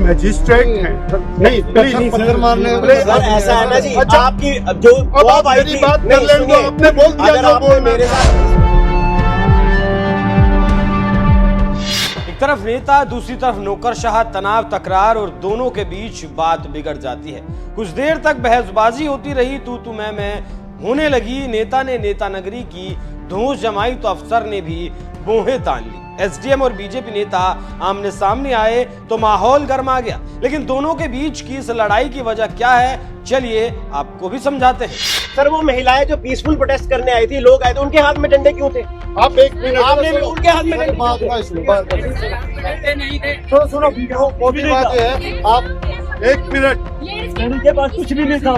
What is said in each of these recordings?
Magistrate हैं। नहीं please ऐसा है ना जी, आपकी जो अब मेरी बात कर लेने दो, आपने बोल दिया जो बोलना। मेरे साथ एक तरफ नेता, दूसरी तरफ नौकरशाह, तनाव, तकरार और दोनों के बीच बात बिगड़ जाती है। कुछ देर तक बहसबाजी होती रही, तू मैं होने लगी। नेता ने नेता नगरी की धौंस जमाई तो अफसर ने भी बोहें तान ली। एसडीएम और बीजेपी नेता आमने सामने आए तो माहौल गर्मा गया। लेकिन दोनों के बीच की इस लड़ाई की वजह क्या है, चलिए आपको भी समझाते हैं। सर, वो महिलाएं जो पीसफुल प्रोटेस्ट करने आई थी, लोग आए थे, उनके हाथ में डंडे क्यों थे? आप एक मिनट, आपने भी उनके हाथ में डंडे नहीं थे। सुनो, वो भी बात है। आप एक मिनट, उनके पास कुछ भी नहीं था।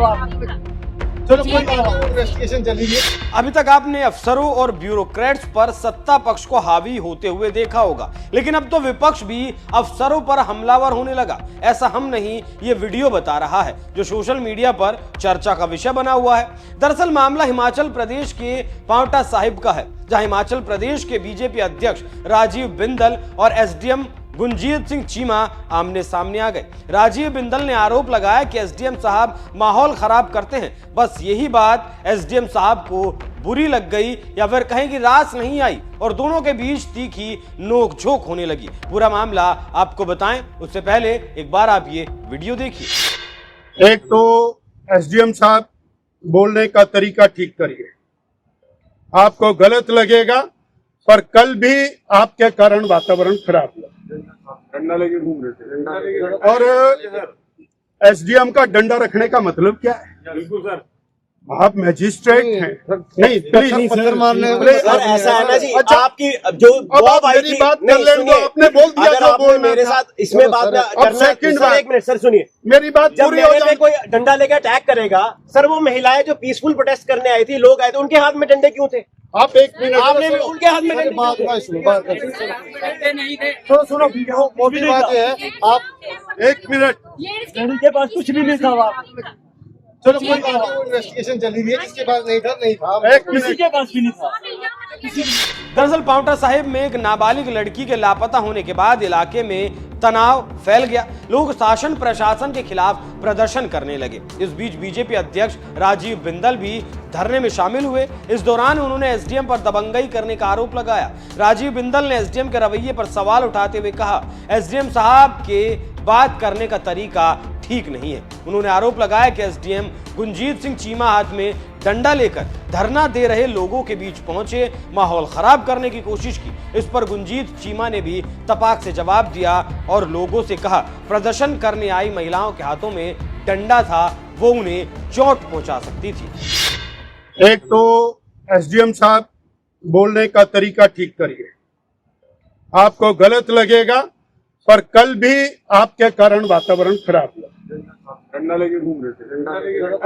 चलो कोई इन्वेस्टिगेशन चलेगी। अभी तक आपने अफसरों और ब्यूरोक्रेट्स पर सत्ता पक्ष को हावी होते हुए देखा होगा, लेकिन अब तो विपक्ष भी अफसरों पर हमलावर होने लगा। ऐसा हम नहीं, ये वीडियो बता रहा है जो सोशल मीडिया पर चर्चा का विषय बना हुआ है। दरअसल मामला हिमाचल प्रदेश के पांवटा साहिब का है, जहां हिमाचल प्रदेश के बीजेपी अध्यक्ष राजीव बिंदल और एसडीएम गुंजीत सिंह चीमा आमने सामने आ गए। राजीव बिंदल ने आरोप लगाया कि एसडीएम साहब माहौल खराब करते हैं। बस यही बात एसडीएम साहब को बुरी लग गई, या फिर कहें कि रास नहीं आई, और दोनों के बीच तीखी नोकझोंक होने लगी। पूरा मामला आपको बताएं उससे पहले एक बार आप ये वीडियो देखिए। एक तो एसडीएम साहब बोलने का तरीका ठीक करिए। आपको गलत लगेगा, पर कल भी आपके कारण वातावरण खराब हुआ। डंडा लेके घूम रहे थे। और एसडीएम का डंडा रखने का मतलब क्या है? बिल्कुल सर, आप मैजिस्ट्रेट हैं। नहीं प्लीज सर, ऐसा है ना जी, आपकी जो अब मेरी बात कर लेने दो, आपने बोल दिया जो बोलना। मेरे साथ इसमें बात करना। सर एक मिनट सर, सुनिए, मेरी बात जब पूरी हो मेरे पे जाए। कोई डंडा लेकर अटैक करेगा, सर वो महिलाएं जो पीसफुल प्रोटेस्ट करने आई थी, लोग आए थे, उनके हाथ में डंडे क्यों थे? आप एक मिनट, आपने भी उनके हाथ में डंडे सुनो, वो भी बात है। आप एक मिनट, उनके पास कुछ भी नहीं था। चलो कोई इन्वेस्टिगेशन चलेगी। इसके पास नहीं था, नहीं था। एक मिनट, के पास भी नहीं था। दरअसल पांवटा साहिब में एक नाबालिग लड़की के लापता होने के बाद इलाके में तनाव फैल गया। लोग शासन प्रशासन के खिलाफ प्रदर्शन करने लगे। इस बीच बीजेपी अध्यक्ष राजीव बिंदल भी धरने में शामिल हुए। इस दौरान उन्होंने एसडीएम पर दबंगई करने का आरोप लगाया। राजीव बिंदल ने एसडीएम के रवैये पर सवाल उठाते हुए कहा, एसडीएम साहब के बात करने का तरीका ठीक नहीं है। उन्होंने आरोप लगाया कि एसडीएम गुंजीत सिंह चीमा हाथ में डंडा लेकर धरना दे रहे लोगों के बीच पहुंचे, माहौल खराब करने की कोशिश की। इस पर गुंजीत चीमा ने भी तपाक से जवाब दिया और लोगों से कहा प्रदर्शन करने आई महिलाओं के हाथों में डंडा था, वो उन्हें चोट पहुंचा सकती थी। एक तो एसडीएम साहब बोलने का तरीका ठीक करिए। आपको गलत लगेगा, पर कल भी आपके कारण वातावरण खराब हुआ। डंडा लेके घूम रहे थे।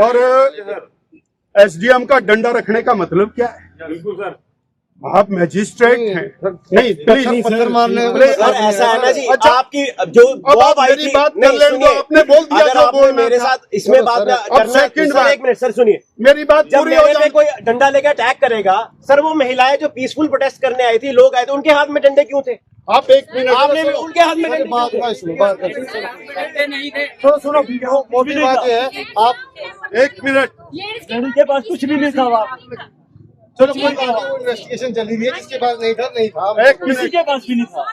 और एसडीएम का डंडा रखने का मतलब क्या है? बिल्कुल सर, आप मैजिस्ट्रेट हैं। नहीं प्लीज सर, ऐसा है ना जी, आपकी जो अब मेरी बात कर लेने दो, आपने बोल दिया जो बोलना। मेरे साथ इसमें बात करना। सर एक मिनट सर, सुनिए, मेरी बात जब पूरी हो मेरे पे जाए। कोई डंडा लेकर अटैक करेगा, सर वो महिलाएं जो पीसफुल प्रोटेस्ट करने आई थी, लोग आए थे, उनके हाथ में डंडे क्यों थे? आप एक मिनट, आपने भी उनके हाथ में डंडे सुनो, वो भी बात है। आप एक मिनट, उनके पास कुछ भी नहीं था। चलो कोई इन्वेस्टिगेशन चलेगी। इसके पास नहीं था, नहीं था। एक मिनट, के पास भी नहीं था।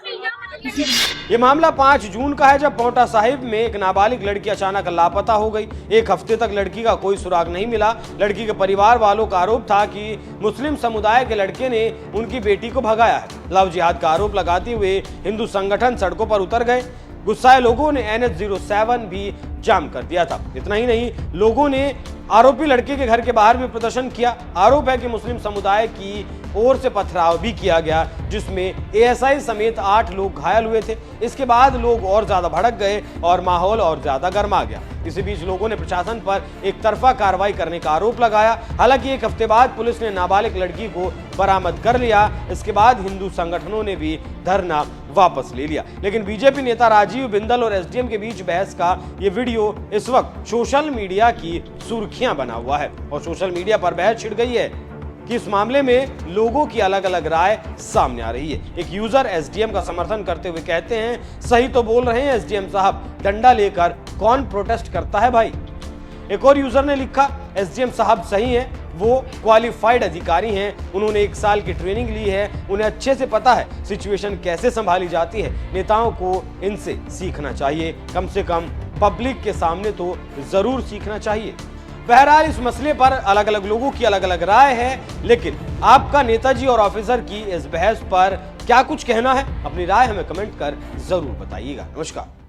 ये मामला 5 जून का है, जब पांवटा साहिब में एक नाबालिग लड़की अचानक लापता हो गई। एक हफ्ते तक लड़की का कोई सुराग नहीं मिला। लड़की के परिवार वालों का आरोप था कि मुस्लिम समुदाय के लड़के ने उनकी बेटी को भगाया है। लव जिहाद का आरोप लगाते हुए हिंदू संगठन सड़कों पर उतर गए। गुस्साए लोगों ने NH-07 भी जाम कर दिया था। इतना ही नहीं, लोगों ने आरोपी लड़के के घर के बाहर भी प्रदर्शन किया। आरोप है कि मुस्लिम समुदाय की ओर से पथराव भी किया गया, जिसमें एएसआई समेत 8 लोग घायल हुए थे। इसके बाद लोग और ज्यादा भड़क गए और माहौल और ज्यादा गर्मा गया। इसी बीच लोगों ने प्रशासन पर एक तरफा कार्रवाई करने का आरोप लगाया। हालांकि एक हफ्ते बाद पुलिस ने नाबालिग लड़की को बरामद कर लिया। इसके बाद हिंदू संगठनों ने भी धरना वापस ले लिया। लेकिन बीजेपी नेता राजीव बिंदल और एसडीएम के बीच बहस का ये वीडियो इस वक्त सोशल मीडिया की सुर्खियां बना हुआ है और सोशल मीडिया पर बहस छिड़ गई है। कि इस मामले में लोगों की अलग अलग राय सामने आ रही है। एक यूजर एसडीएम का समर्थन करते हुए कहते हैं, सही तो बोल रहे हैं एसडीएम साहब, डंडा लेकर कौन प्रोटेस्ट करता है भाई। एक और यूजर ने लिखा, एसडीएम साहब सही हैं, वो क्वालिफाइड अधिकारी हैं, उन्होंने 1 साल की ट्रेनिंग ली है, उन्हें अच्छे से पता है सिचुएशन कैसे संभाली जाती है। नेताओं को इनसे सीखना चाहिए, कम से कम पब्लिक के सामने तो जरूर सीखना चाहिए। बहरहाल इस मसले पर अलग अलग लोगों की अलग अलग राय है, लेकिन आपका नेताजी और ऑफिसर की इस बहस पर क्या कुछ कहना है? अपनी राय हमें कमेंट कर जरूर बताइएगा। नमस्कार।